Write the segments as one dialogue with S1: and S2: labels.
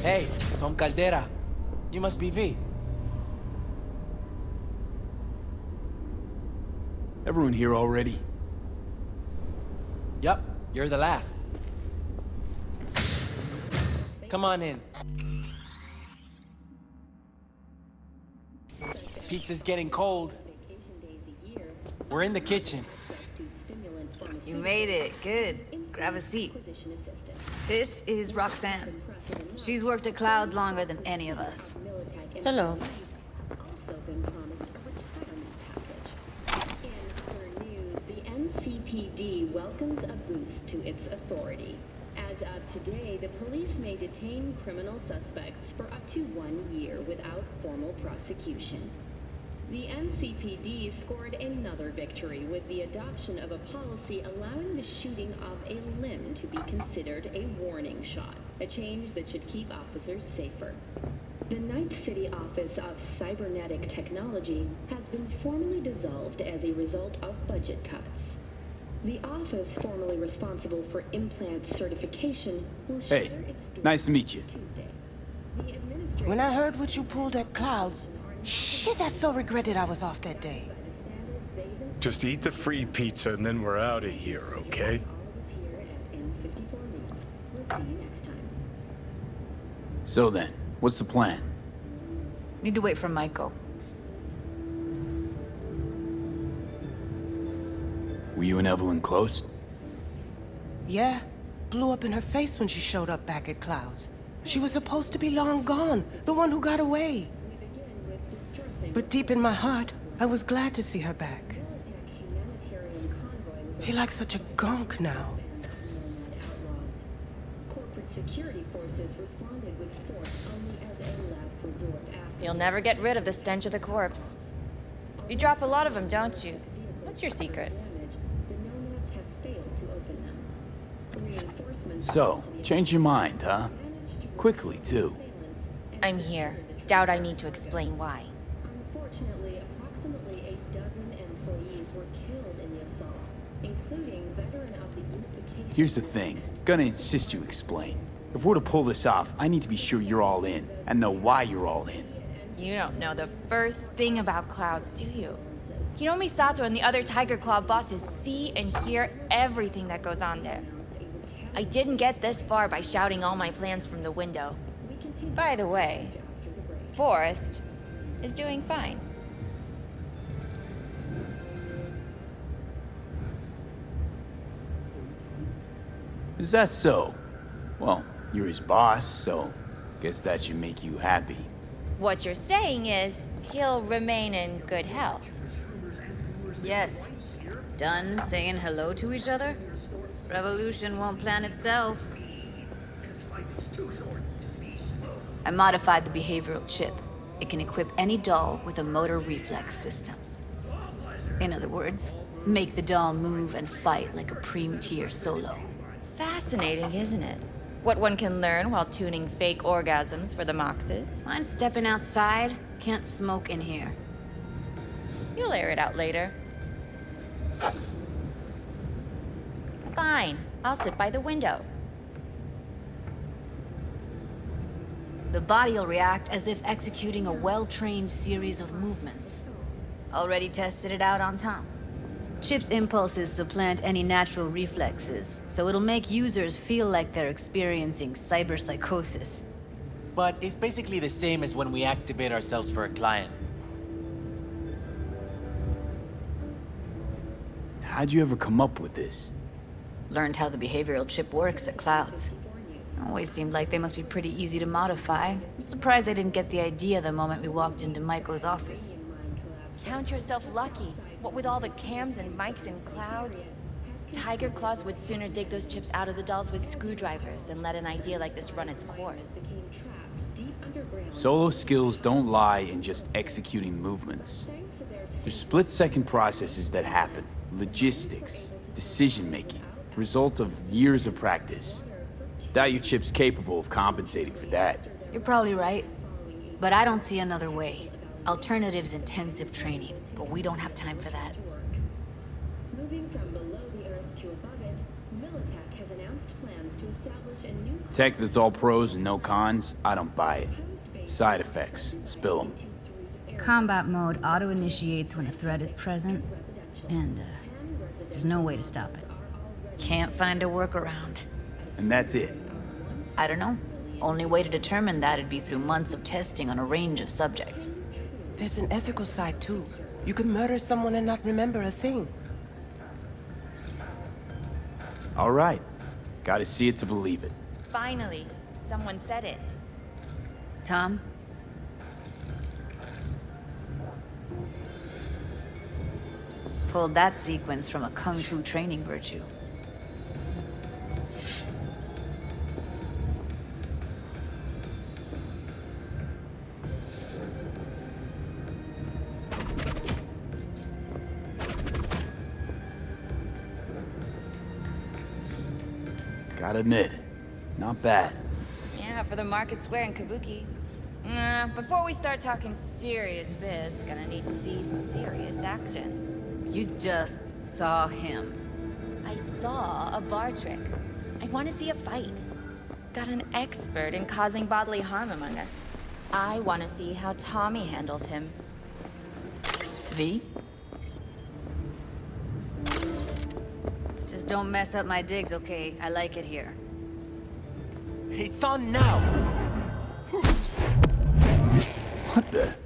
S1: Hey, Tom Caldera. You must be V.
S2: Everyone here already?
S1: Yup, you're the last. Come on in. Pizza's getting cold. We're in the kitchen.
S3: You made it. Good. Grab a seat. This is Roxanne. She's worked at Clouds longer than any of us.
S4: Hello.
S5: The NCPD welcomes a boost to its authority. As of today, the police may detain criminal suspects for up to 1 year without formal prosecution. The NCPD scored another victory with the adoption of a policy allowing the shooting of a limb to be considered a warning shot, a change that should keep officers safer. The Night City Office of Cybernetic Technology has been formally dissolved as a result of budget cuts. The office formerly responsible for implant certification will shutter its doors
S2: Nice to meet you.
S5: Tuesday. The administrator
S4: When I heard what you pulled at Clouds, shit, I so regretted I was off that day.
S6: Just eat the free pizza and then we're out of here, okay?
S5: here at N54 News. We'll see you next time.
S2: So then, what's the plan?
S3: Need to wait for Michael.
S2: Were you and Evelyn close?
S4: Yeah, blew up in her face when she showed up back at Clouds. She was supposed to be long gone, the one who got away. But deep in my heart, I was glad to see her back. Feel like such a gunk now.
S5: Corporate security forces responded with force only as a last resort after
S7: You'll never get rid of the stench of the corpse. You drop a lot of them, don't you? What's your secret?
S5: damage. The nomads have failed to open them. Reinforcements
S2: So, change your mind, huh? Quickly, too.
S7: I'm here. Doubt I need to explain why.
S5: Unfortunately, approximately a dozen employees were killed in the assault, including veteran of the unification.
S2: Here's the thing. Gonna insist you explain. If we're to pull this off, I need to be sure you're all in, and know why you're all in.
S7: You don't know the first thing about Clouds, do you? You know Misato and the other Tiger Claw bosses see and hear everything that goes on there. I didn't get this far by shouting all my plans from the window. By the way, Forrest is doing fine.
S2: Is that so? Well, you're his boss, so guess that should make you happy.
S7: What you're saying is he'll remain in good health.
S3: Yes. Done saying hello to each other? Revolution won't plan itself. I modified the behavioral chip. It can equip any doll with a motor reflex system. In other words, make the doll move and fight like a Prem-tier solo.
S7: Fascinating, isn't it? What one can learn while tuning fake orgasms for the Moxes.
S3: Mind stepping outside? Can't smoke in here.
S7: You'll air it out later. Fine, I'll sit by the window.
S3: The body'll react as if executing a well-trained series of movements. Already tested it out on Tom. Chip's impulses supplant any natural reflexes, so it'll make users feel like they're experiencing cyberpsychosis.
S1: But it's basically the same as when we activate ourselves for a client.
S2: How'd you ever come up with this?
S3: Learned how the behavioral chip works at Clouds. Always seemed like they must be pretty easy to modify. I'm surprised I didn't get the idea the moment we walked into Michael's office.
S7: Count yourself lucky. What with all the cams and mics and Clouds? Tiger Claws would sooner dig those chips out of the dolls with screwdrivers than let an idea like this run its course.
S2: Solo skills don't lie in just executing movements. There's split-second processes that happen. Logistics, decision-making, result of years of practice. Doubt your chip's capable of compensating for that.
S3: You're probably right. But I don't see another way. Alternatives intensive training, but we don't have time for that.
S5: Moving from below the Earth to above it, Militech has announced plans to establish a new
S2: Tech that's all pros and no cons, I don't buy it. Side effects, spill them.
S3: Combat mode auto-initiates when a threat is present, and there's no way to stop it. Can't find a workaround.
S2: And that's it.
S3: I don't know. Only way to determine that'd be through months of testing on a range of subjects.
S4: There's an ethical side, too. You could murder someone and not remember a thing.
S2: All right. Gotta see it to believe it.
S7: Finally, someone said it.
S3: Tom? Pulled that sequence from a kung fu training virtue.
S2: Gotta admit, not bad.
S7: Yeah, for the market square in Kabuki. Before we start talking serious biz, gonna need to see serious action.
S3: You just saw him.
S7: I saw a bar trick. I want to see a fight. Got an expert in causing bodily harm among us. I want to see how Tommy handles him.
S3: V? Just don't mess up my digs, okay? I like it here.
S1: It's on now.
S2: What the?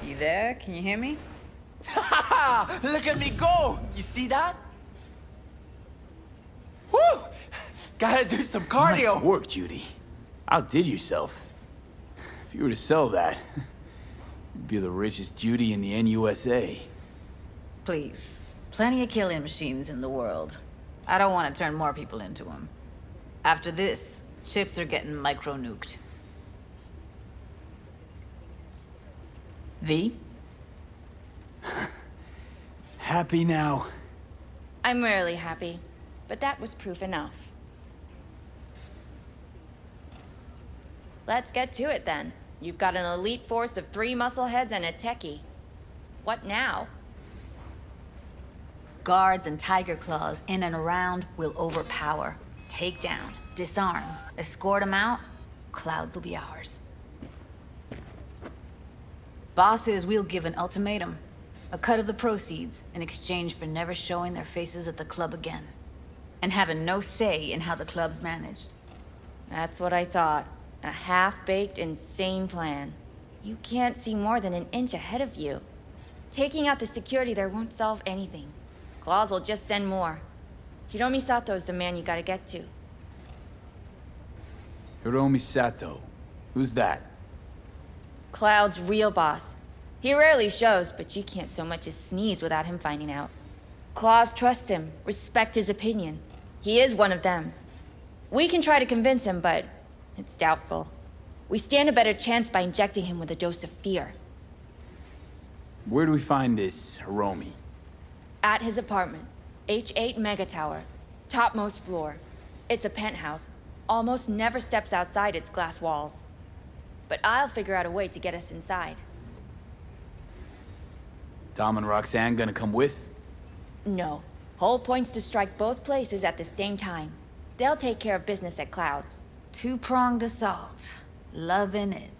S3: You there? Can you hear me?
S1: Look at me go! You see that? Woo! Gotta do some cardio.
S2: Nice work, Judy. Outdid yourself. If you were to sell that, you'd be the richest Judy in the NUSA.
S3: Please. Plenty of killing machines in the world. I don't want to turn more people into them. After this, chips are getting micro-nuked. V?
S2: Happy now.
S7: I'm rarely happy, but that was proof enough. Let's get to it then. You've got an elite force of 3 muscleheads and a techie. What now?
S3: Guards and tiger claws in and around will overpower. Take down, disarm, escort them out. Clouds will be ours. Bosses, we'll give an ultimatum. A cut of the proceeds in exchange for never showing their faces at the club again. And having no say in how the club's managed.
S7: That's what I thought. A half-baked, insane plan. You can't see more than an inch ahead of you. Taking out the security there won't solve anything. Claws will just send more. Hiromi Sato's the man you gotta get to.
S2: Hiromi Sato. Who's that?
S7: Cloud's real boss. He rarely shows, but you can't so much as sneeze without him finding out. Claws trust him, respect his opinion. He is one of them. We can try to convince him, but it's doubtful. We stand a better chance by injecting him with a dose of fear.
S2: Where do we find this Hiromi?
S7: At his apartment, H8 Mega Tower, topmost floor. It's a penthouse, almost never steps outside its glass walls. But I'll figure out a way to get us inside.
S2: Tom and Roxanne gonna come with?
S7: No. Whole point's to strike both places at the same time. They'll take care of business at Clouds.
S3: Two-pronged assault. Loving it.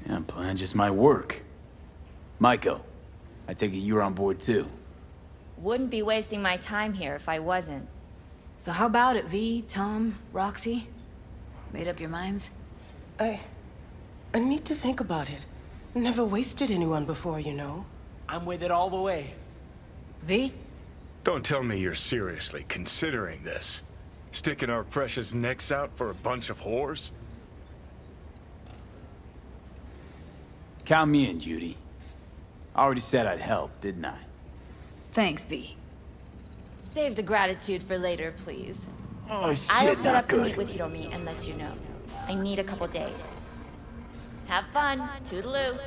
S2: Yeah, plan just might work. Maiko, I take it you're on board too.
S7: Wouldn't be wasting my time here if I wasn't.
S3: So how about it, V, Tom, Roxy? Made up your minds?
S4: I need to think about it. Never wasted anyone before, you know.
S1: I'm with it all the way.
S3: V?
S6: Don't tell me you're seriously considering this. Sticking our precious necks out for a bunch of whores?
S2: Count me in, Judy. I already said I'd help, didn't I?
S3: Thanks, V.
S7: Save the gratitude for later, please.
S2: Oh shit,
S7: I'll set
S2: not
S7: up to
S2: good.
S7: meet with Hiromi and let you know. I need a couple days. Have fun. Toodaloo.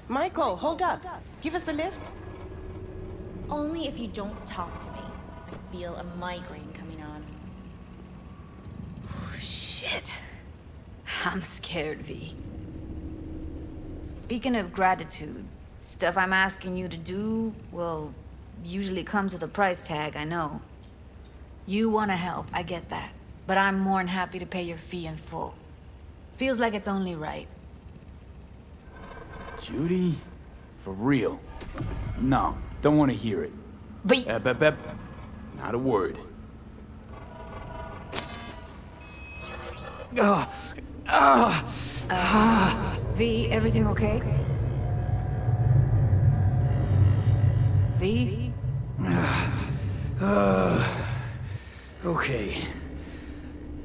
S4: Michael, hold up. Give us a lift.
S7: Only if you don't talk to me. I feel a migraine coming on.
S3: Shit. I'm scared, V. Speaking of gratitude, Stuff I'm asking you to do, well, usually comes with a price tag, I know. You want to help, I get that. But I'm more than happy to pay your fee in full. Feels like it's only right.
S2: Judy? For real? No, don't want to hear it.
S3: But...
S2: Bep. Not a word.
S3: V, everything okay? V?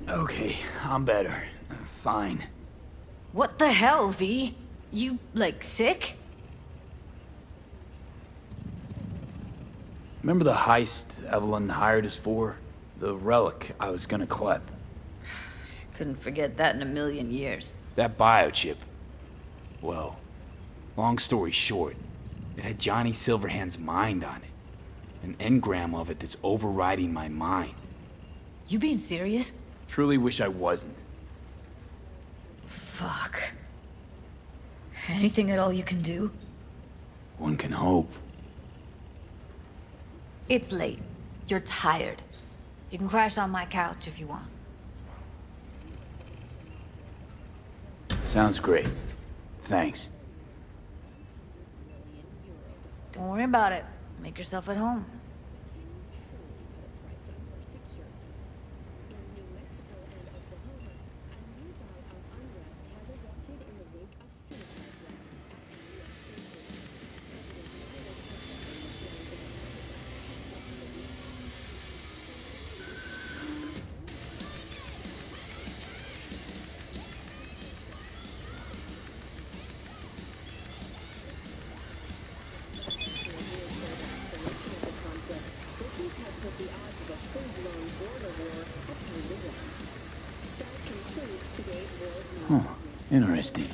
S2: Okay, I'm better. Fine.
S3: What the hell, V? You, like, sick?
S2: Remember the heist Evelyn hired us for? The relic I was gonna collect.
S3: Couldn't forget that in a million years.
S2: That biochip. Well, long story short, it had Johnny Silverhand's mind on it. An engram of it that's overriding my mind.
S3: You being serious?
S2: Truly wish I wasn't.
S3: Fuck. Anything at all you can do?
S2: One can hope.
S3: It's late. You're tired. You can crash on my couch if you want.
S2: Sounds great. Thanks.
S3: Don't worry about it. Make yourself at home.
S2: Huh. Interesting.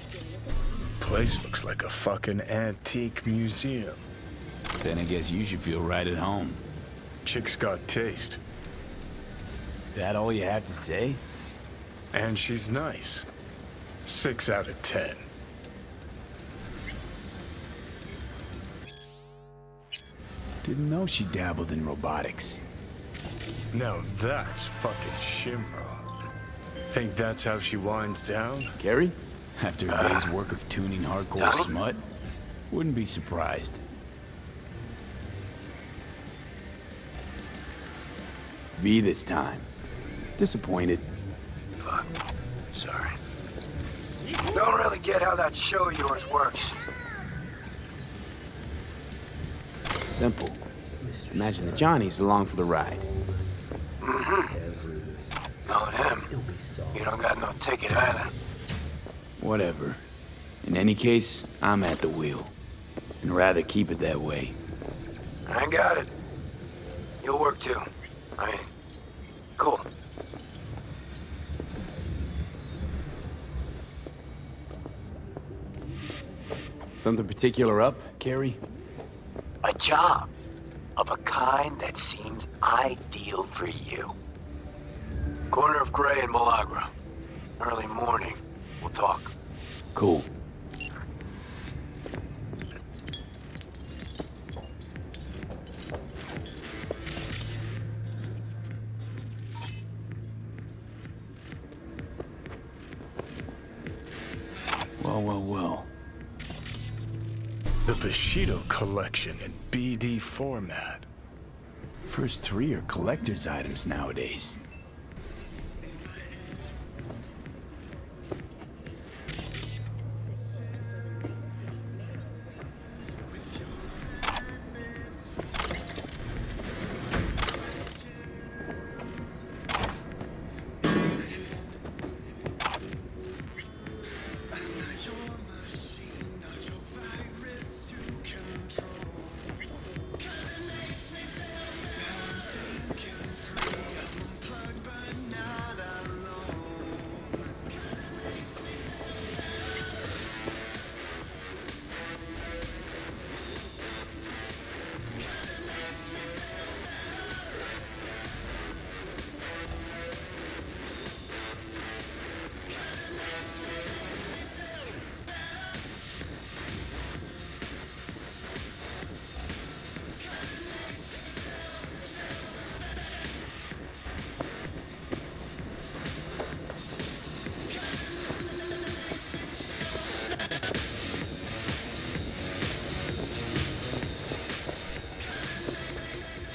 S6: Place looks like a fucking antique museum.
S2: Then I guess you should feel right at home.
S6: Chick's got taste.
S2: That all you have to say?
S6: And she's nice. 6 out of 10.
S2: Didn't know she dabbled in robotics.
S6: Now that's fucking shimmer. Think that's how she winds down?
S2: Gary? After a day's work of tuning hardcore smut? Wouldn't be surprised. V this time. Disappointed.
S8: Fuck. Sorry. Don't really get how that show of yours works.
S2: Simple. Imagine the Johnnies along for the ride.
S8: Knowing him, you don't got no ticket either.
S2: Whatever. In any case, I'm at the wheel. And rather keep it that way.
S8: I got it. You'll work too. I mean, cool.
S2: Something particular up, Carrie?
S8: A job of a kind that seems ideal for you. Corner of Gray and Malagra. Early morning. We'll talk.
S2: Cool. Well.
S6: The Bushido collection in BD format.
S2: First 3 are collector's items nowadays.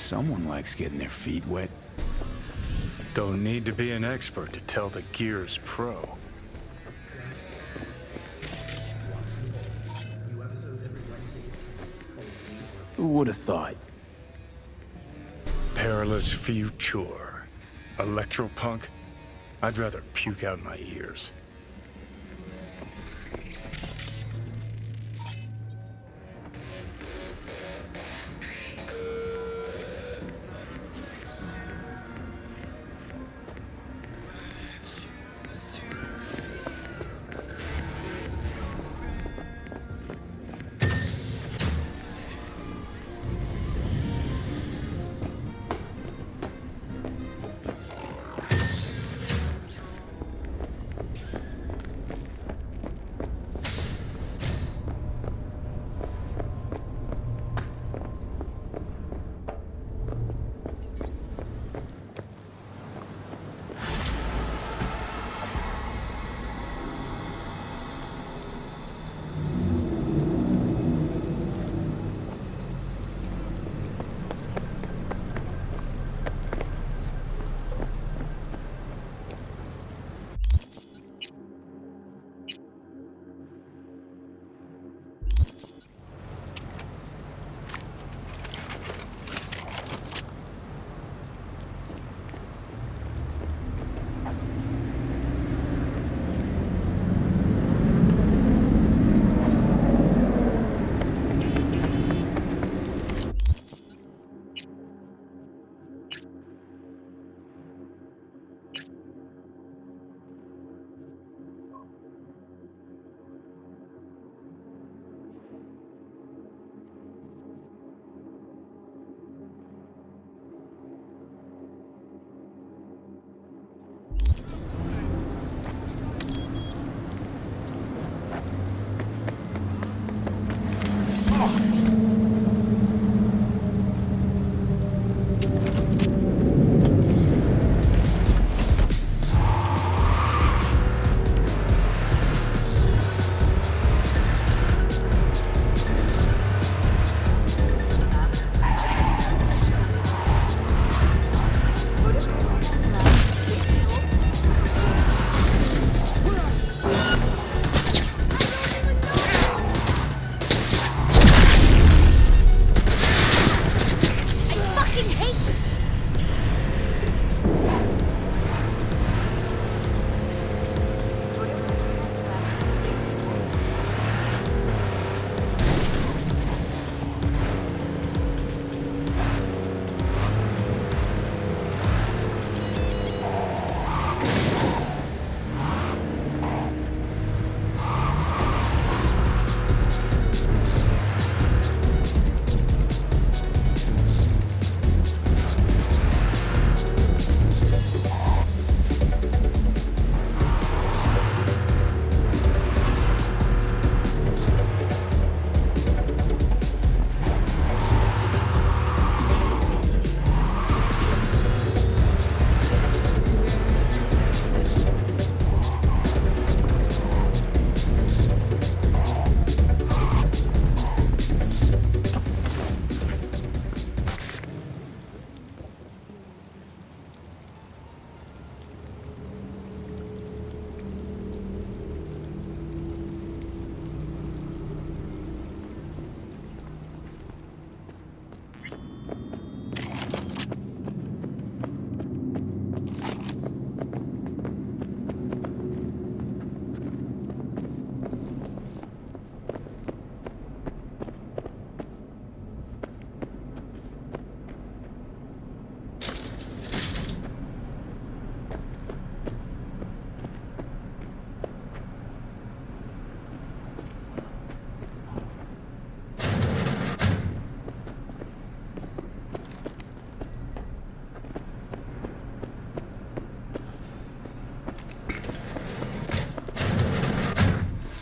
S2: Someone likes getting their feet wet.
S6: Don't need to be an expert to tell the gear's pro.
S2: Who would have thought?
S6: Perilous future. Electropunk? I'd rather puke out my ears.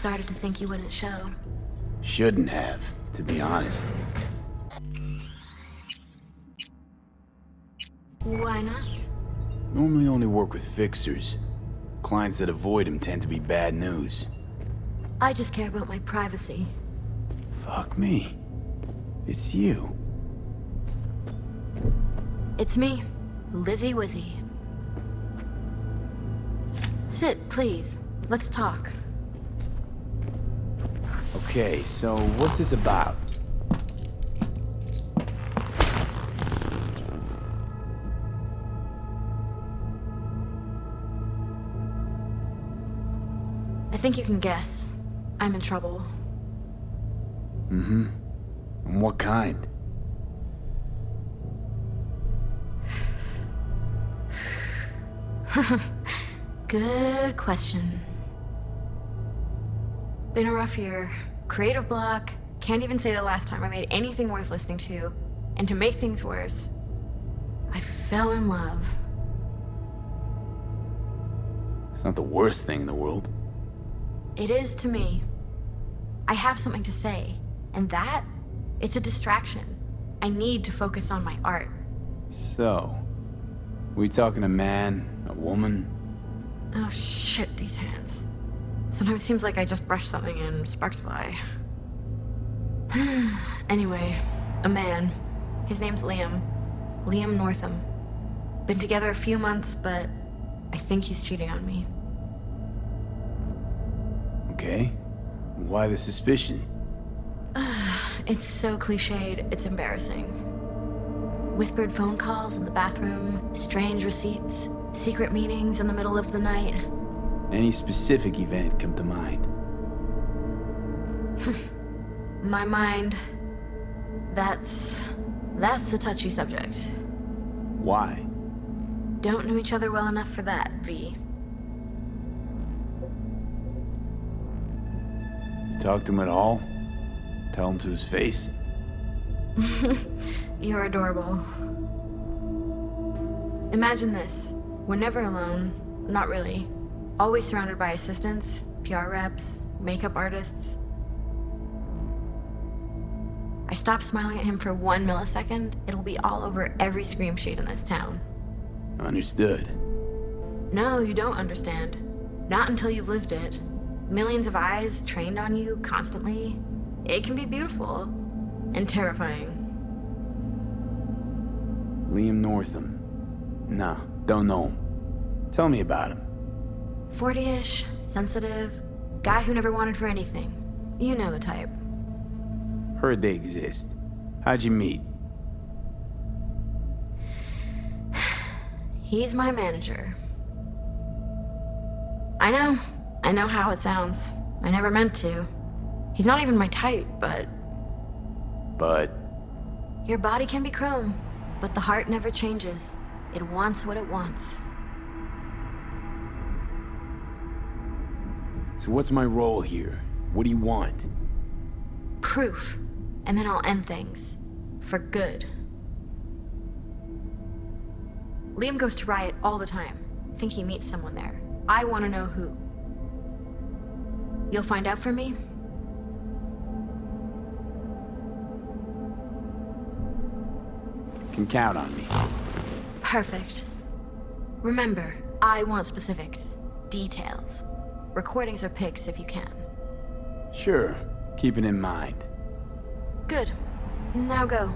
S9: Started to think you wouldn't show.
S2: Shouldn't have, to be honest.
S9: Why not?
S2: Normally only work with fixers. Clients that avoid him tend to be bad news.
S9: I just care about my privacy.
S2: Fuck me. It's you.
S9: It's me, Lizzie Wizzy. Sit, please. Let's talk.
S2: Okay, so what's this about?
S9: I think you can guess. I'm in trouble.
S2: Mm-hmm. And what kind?
S9: Good question. Been a rough year. Creative block. Can't even say the last time I made anything worth listening to. And to make things worse, I fell in love.
S2: It's not the worst thing in the world.
S9: It is to me. I have something to say, and that, it's a distraction. I need to focus on my art.
S2: So, we talking a man, a woman?
S9: Oh shit, these hands. Sometimes it seems like I just brushed something and sparks fly. Anyway, a man. His name's Liam. Liam Northam. Been together a few months, but I think he's cheating on me.
S2: Okay. Why the suspicion?
S9: It's so cliched, it's embarrassing. Whispered phone calls in the bathroom, strange receipts, secret meetings in the middle of the night.
S2: Any specific event come to mind?
S9: My mind, that's a touchy subject.
S2: Why?
S9: Don't know each other well enough for that, V.
S2: You talk to him at all? Tell him to his face?
S9: You're adorable. Imagine this. We're never alone. Not really. Always surrounded by assistants, PR reps, makeup artists. I stop smiling at him for 1 millisecond, it'll be all over every scream sheet in this town.
S2: Understood.
S9: No, you don't understand. Not until you've lived it. Millions of eyes trained on you constantly. It can be beautiful and terrifying.
S2: Liam Northam. Nah, don't know him. Tell me about him.
S9: 40-ish, sensitive, guy who never wanted for anything. You know the type.
S2: Heard they exist. How'd you meet?
S9: He's my manager. I know how it sounds. I never meant to. He's not even my type, but...
S2: But?
S9: Your body can be chrome, but the heart never changes. It wants what it wants.
S2: So what's my role here? What do you want?
S9: Proof. And then I'll end things. For good. Liam goes to Riot all the time. Think he meets someone there. I want to know who. You'll find out for me?
S2: Can count on me.
S9: Perfect. Remember, I want specifics. Details. Recordings or pics if you can.
S2: Sure. Keep it in mind.
S9: Good. Now go.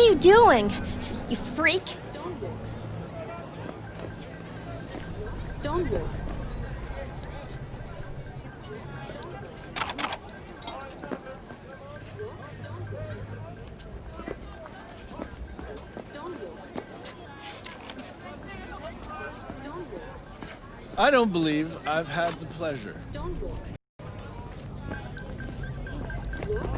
S10: are you doing? You freak?
S5: Don't walk.
S11: I don't believe I've had the pleasure.
S5: Don't walk. Walk.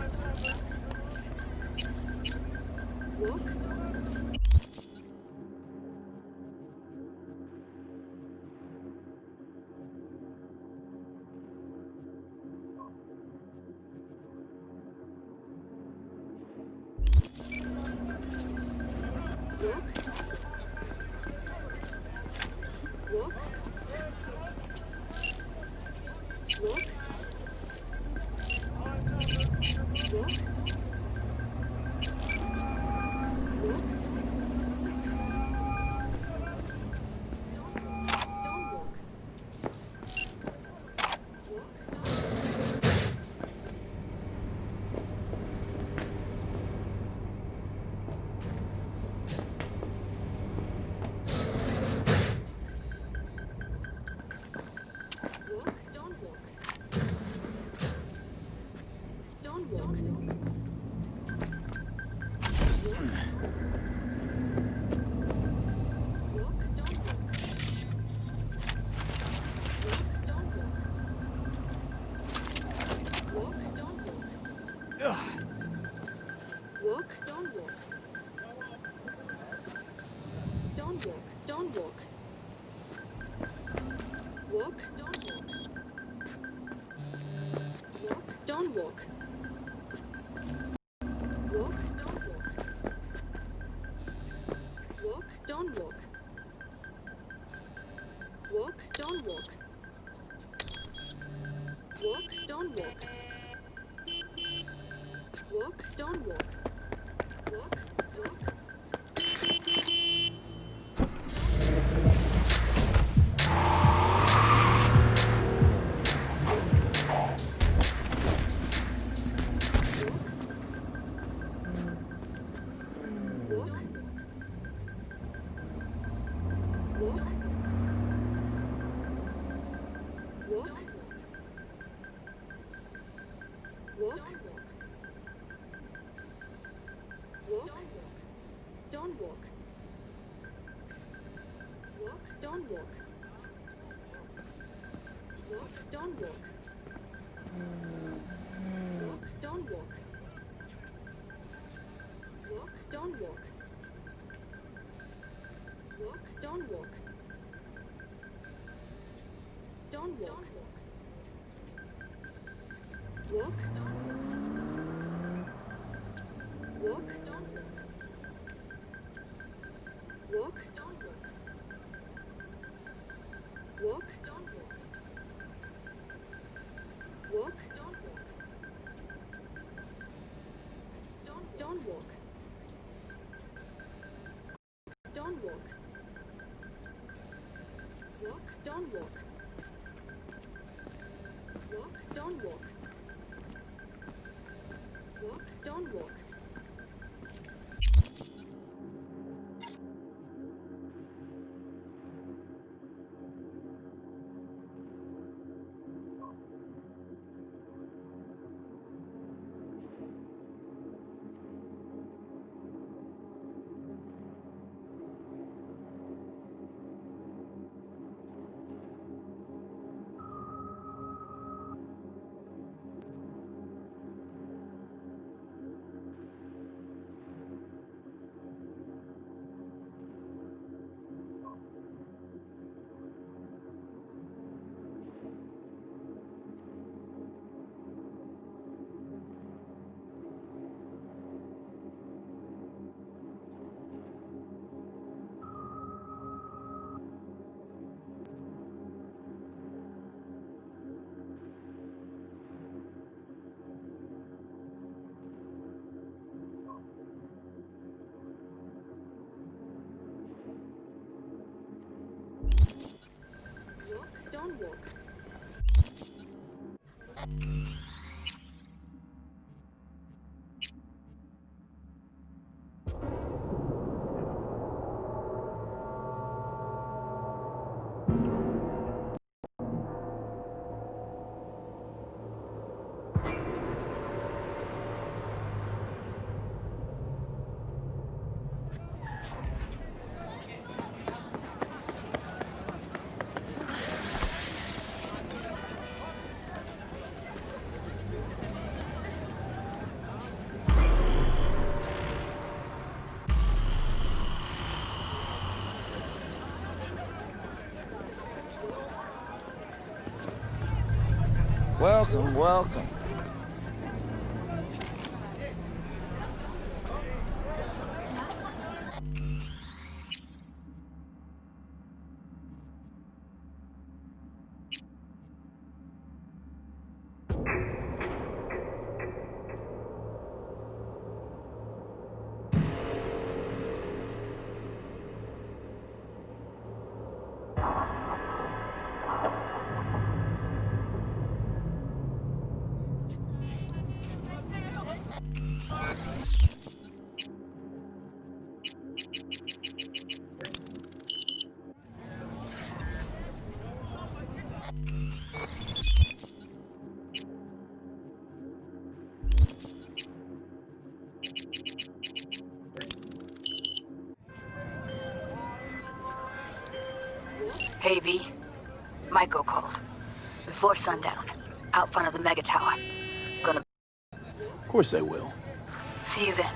S5: Don't walk. Walk, don't walk. Walk, don't walk. Walk, don't walk. Walk, don't walk. Walk, don't walk. Walk, walk. Don't walk. Walk, don't walk. Walk, don't walk. Walk, don't walk. Walk, don't walk. Walk, don't walk. Don't walk. Walk. Walk, don't walk. Walk, don't walk. Walk, don't walk. Walk, don't walk. Don't walk. Don't walk. Walk, don't walk. Walk, don't walk. Walk, don't walk. Don't walk.
S12: Welcome, welcome.
S3: Hey, V. Michael called. Before sundown. Out front of the mega tower. Gonna...
S2: Of course I will.
S3: See you then.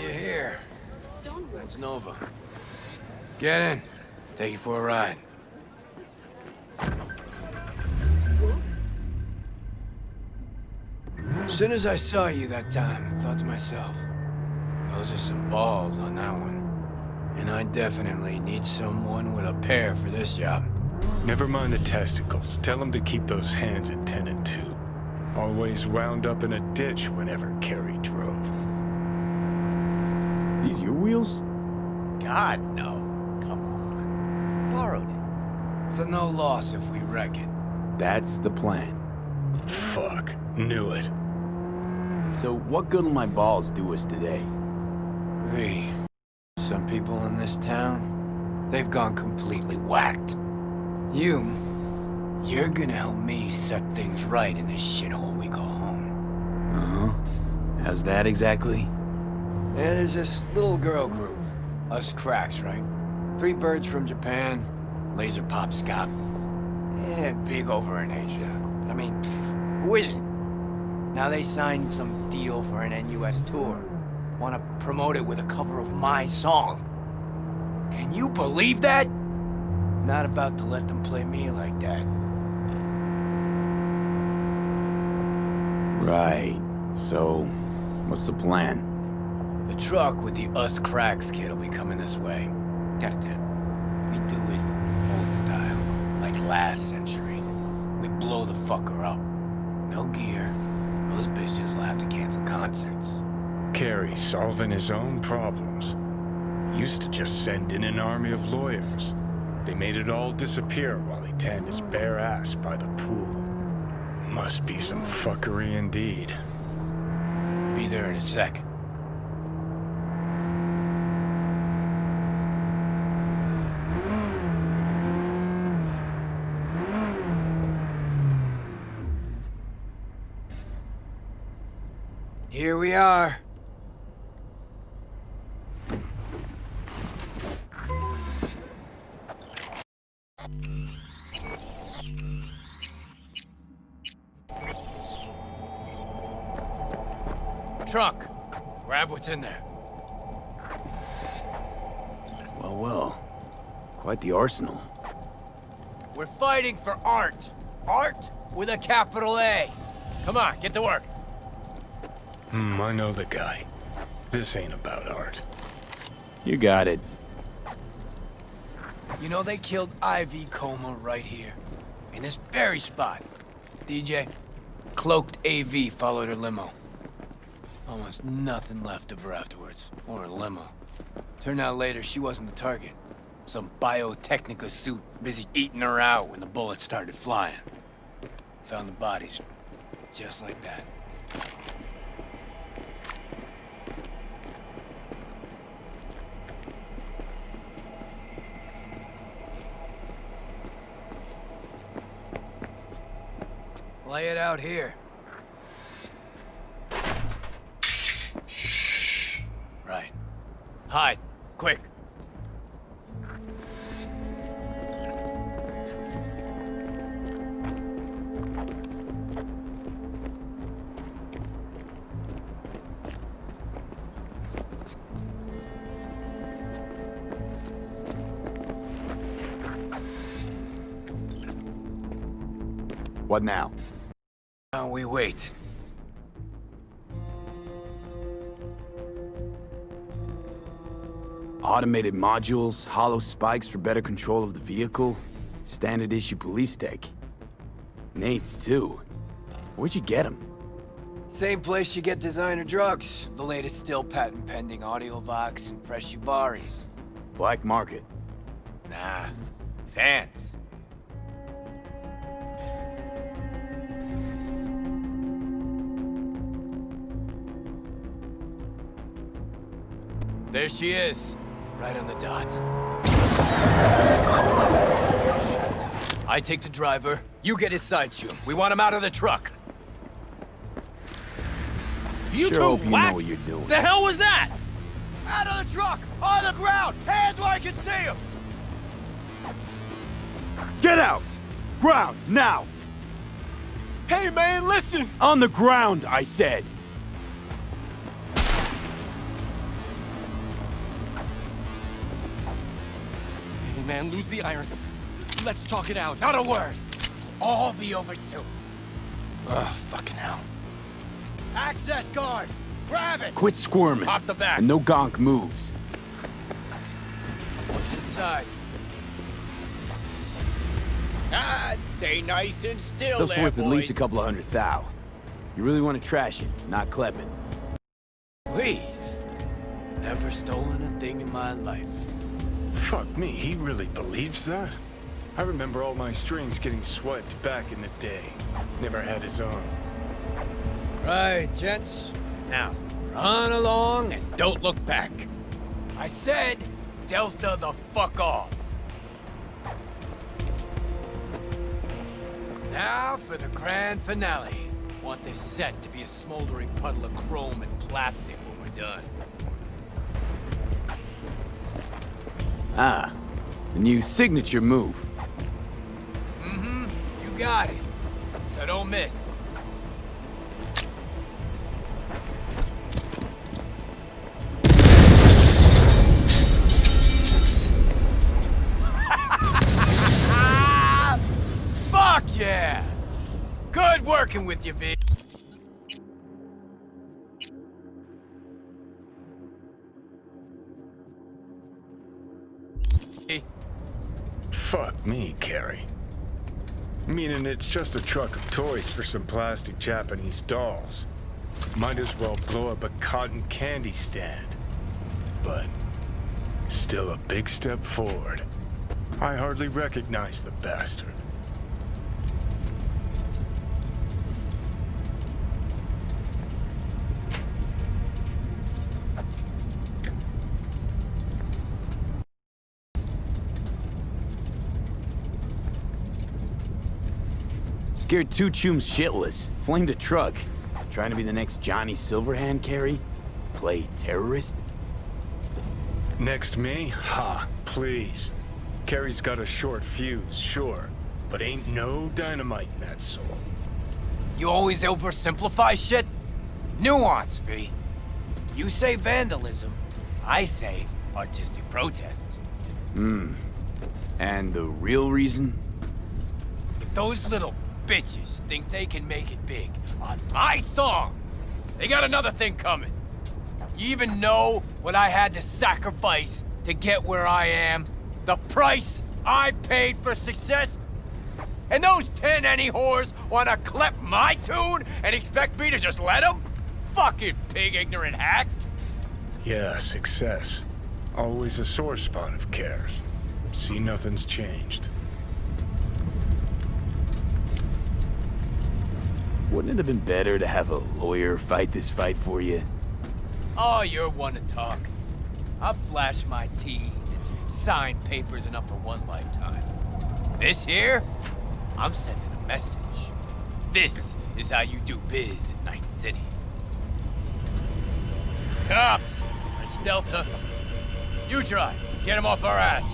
S8: You're here. That's Nova. Get in. Take you for a ride. As soon as I saw you that time, I thought to myself, those are some balls on that one. And I definitely need someone with a pair for this job.
S6: Never mind the testicles. Tell him to keep those hands attended to. Always wound up in a ditch whenever Carrie drove.
S2: These your wheels?
S8: God, no. Come on. Borrowed it. So no loss if we wreck it.
S2: That's the plan.
S6: Fuck. Knew it.
S2: So what good will my balls do us today?
S8: V, some people in this town, they've gone completely whacked. You're gonna help me set things right in this shithole we call home.
S2: Uh-huh. How's that exactly?
S8: Yeah, there's this little girl group. Us cracks, right? 3 birds from Japan, laser pop scop. Yeah, big over in Asia. I mean, who isn't? Now they signed some deal for an NUS tour. Want to promote it with a cover of my song. Can you believe that? Not about to let them play me like that.
S2: Right. So, what's the plan?
S8: The truck with the Us Cracks kid will be coming this way. Got a tip. We do it old style, like last century. We blow the fucker up. No gear. Those bitches will have to cancel concerts.
S6: Carrie solving his own problems. Used to just send in an army of lawyers. They made it all disappear while he tanned his bare ass by the pool. Must be some fuckery indeed.
S8: Be there in a sec. Here we are. Trunk. Grab what's in there.
S2: Well, well. Quite the arsenal.
S8: We're fighting for art. Art with a capital A. Come on, get to work.
S6: I know the guy. This ain't about art.
S2: You got it.
S8: You know they killed Ivy Coma right here. In this very spot. DJ, cloaked AV followed her limo. Almost nothing left of her afterwards. Or her limo. Turned out later she wasn't the target. Some Biotechnica suit busy eating her out when the bullets started flying. Found the bodies Just like that. Lay it out here. Right. Hide. Quick.
S2: What now?
S8: Now we wait.
S2: Automated modules, hollow spikes for better control of the vehicle, standard issue police tech. Nates, too. Where'd you get them?
S8: Same place you get designer drugs. The latest still patent pending Audiovox and fresh Ubaris.
S2: Black market.
S8: Nah. Fans. There she is. Right on the dot. I take the driver. You get his side tune. We want him out of the truck.
S2: You sure hope you know what you're doing.
S8: The hell was that? Out of the truck! On the ground! Hands where I can see him!
S2: Get out! Ground, now!
S8: Hey man, listen!
S2: On the ground, I said!
S8: Hey man, lose the iron. Let's talk it out. Not a word! All be over soon. Ugh, fucking hell. Access guard! Grab it!
S2: Quit squirming.
S8: Pop the back.
S2: And no gonk moves.
S8: What's inside? Stay nice and still.
S2: Stuff's
S8: there,
S2: worth
S8: boys.
S2: at least a couple of $100,000. You really want to trash it, not klep it.
S8: Please. Never stolen a thing in my life.
S6: Fuck me, he really believes that? I remember all my strings getting swiped back in the day. Never had his own.
S8: Right, gents. Now, run along and don't look back. I said, Delta the fuck off. Now for the grand finale. Want this set to be a smoldering puddle of chrome and plastic when we're done.
S2: Ah, the new signature move.
S8: Mm-hmm, you got it. So don't miss. Fuck yeah! Good working with you, V.
S6: Fuck me, Carrie. Meaning it's just a truck of toys for some plastic Japanese dolls. Might as well blow up a cotton candy stand. But still a big step forward. I hardly recognize the bastard.
S2: Scared two chooms shitless. Flamed a truck. Trying to be the next Johnny Silverhand, Carrie? Play terrorist?
S6: Next me? Ha, please. Carrie's got a short fuse, sure. But ain't no dynamite in that soul.
S8: You always oversimplify shit? Nuance, V. You say vandalism. I say artistic protest.
S2: And the real reason?
S8: If those little bitches think they can make it big on my song, they got another thing coming. You even know what I had to sacrifice to get where I am? The price I paid for success? And those 10 any whores wanna clip my tune and expect me to just let them? Fucking pig ignorant hacks.
S6: Yeah, success. Always a sore spot of cares. See, nothing's changed.
S2: Wouldn't it have been better to have a lawyer fight this fight for you?
S8: Oh, you're one to talk. I'll flash my teeth and sign papers enough for one lifetime. This here, I'm sending a message. This is how you do biz in Night City. Cops! It's Delta. You drive. Get him off our ass.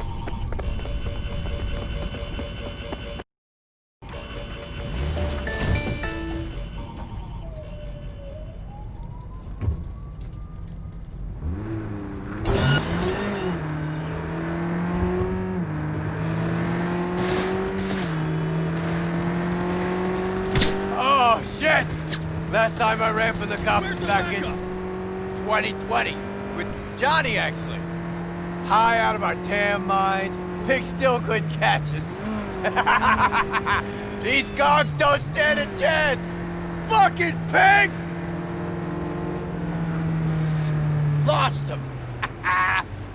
S8: Oh, shit! Last time I ran from the cops was back in 2020. With Johnny, actually. High out of our damn minds. Pigs still couldn't catch us. These cogs don't stand a chance! Fucking pigs! Lost them.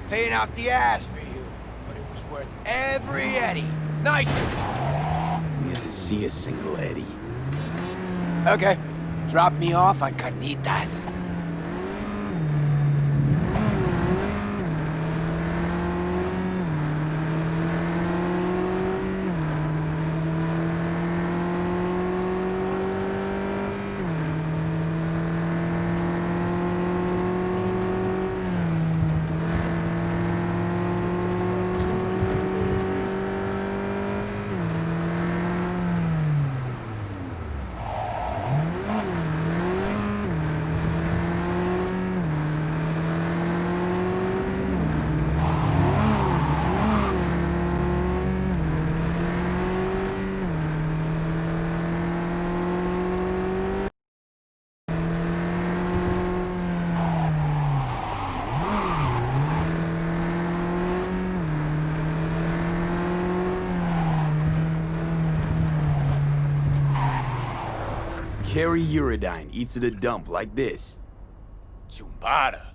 S8: Paying out the ass for you. But it was worth every eddy. Nice.
S2: We had to see a single eddy.
S8: Okay. Drop me off on Carnitas.
S2: Carry Uridine eats at a dump like this.
S8: Chumbada.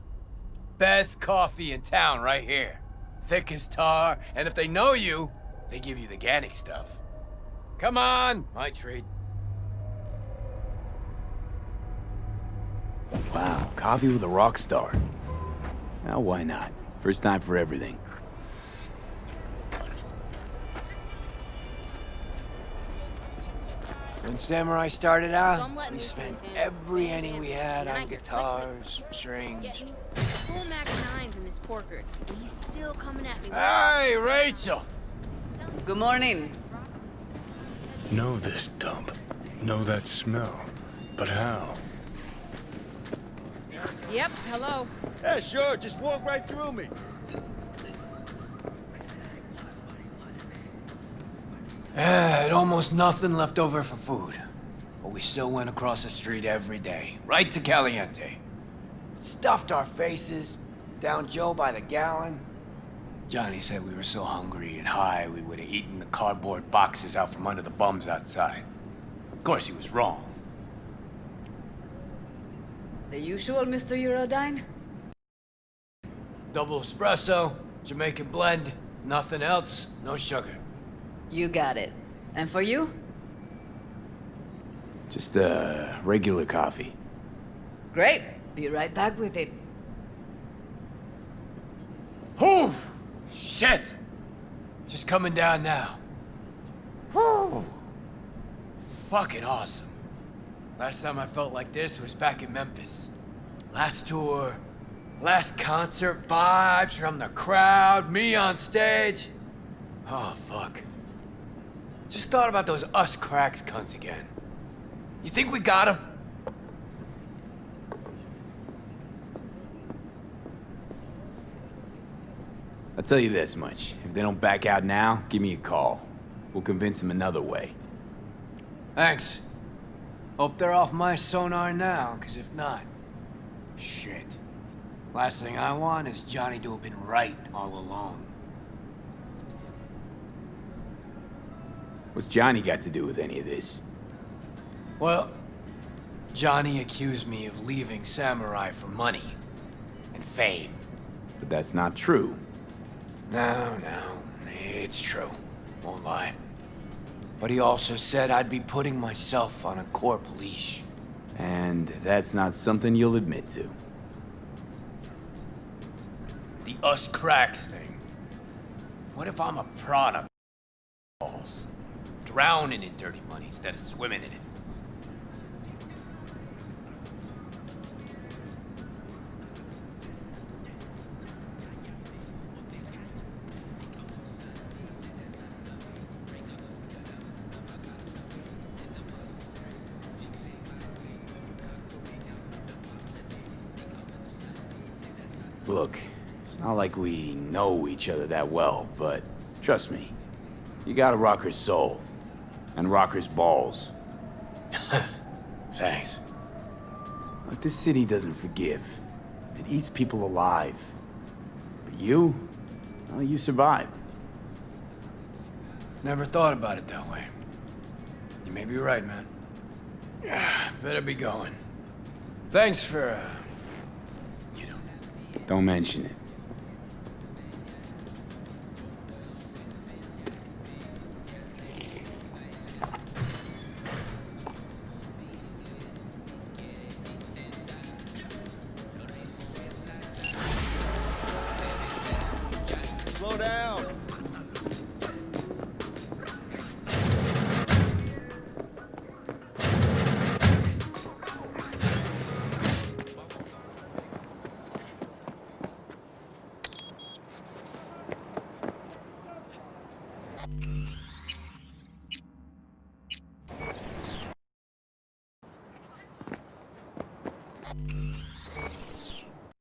S8: Best coffee in town right here. Thick as tar, and if they know you, they give you the organic stuff. Come on, my treat.
S2: Wow, coffee with a rock star. Now why not? First time for everything.
S8: When Samurai started out, we spent every penny we had on guitars, strings.
S12: Full Mac 9s in this porker. He's still coming at me.
S8: Hey, Rachel!
S13: Good morning.
S6: Know this dump. Know that smell. But how?
S12: Yep, hello.
S14: Yeah, sure. Just walk right through me.
S8: Had almost nothing left over for food. But we still went across the street every day, right to Caliente. Stuffed our faces, down Joe by the gallon. Johnny said we were so hungry and high we would have eaten the cardboard boxes out from under the bums outside. Of course, he was wrong.
S13: The usual, Mr. Uridine?
S8: Double espresso, Jamaican blend, nothing else, no sugar.
S13: You got it. And for you?
S2: Just regular coffee.
S13: Great. Be right back with it.
S8: Whew! Shit! Just coming down now. Whew! Fucking awesome. Last time I felt like this was back in Memphis. Last tour, last concert, vibes from the crowd, me on stage. Oh, fuck. Just thought about those us cracks cunts again. You think we got them?
S2: I'll tell you this much. If they don't back out now, give me a call. We'll convince them another way.
S8: Thanks. Hope they're off my sonar now, because if not... Shit. Last thing I want is Johnny to have been right all along.
S2: What's Johnny got to do with any of this?
S8: Well, Johnny accused me of leaving Samurai for money and fame.
S2: But that's not true.
S8: No, it's true. Won't lie. But he also said I'd be putting myself on a corp leash.
S2: And that's not something you'll admit to.
S8: The us cracks thing. What if I'm a product of balls? Drowning in dirty money instead of swimming in it.
S2: Look, it's not like we know each other that well, but trust me, you got a rocker's soul. And rocker's balls.
S8: Thanks.
S2: Look, this city doesn't forgive. It eats people alive. But you, well, you survived.
S8: Never thought about it that way. You may be right, man. Better be going. Thanks for,
S2: Don't mention it.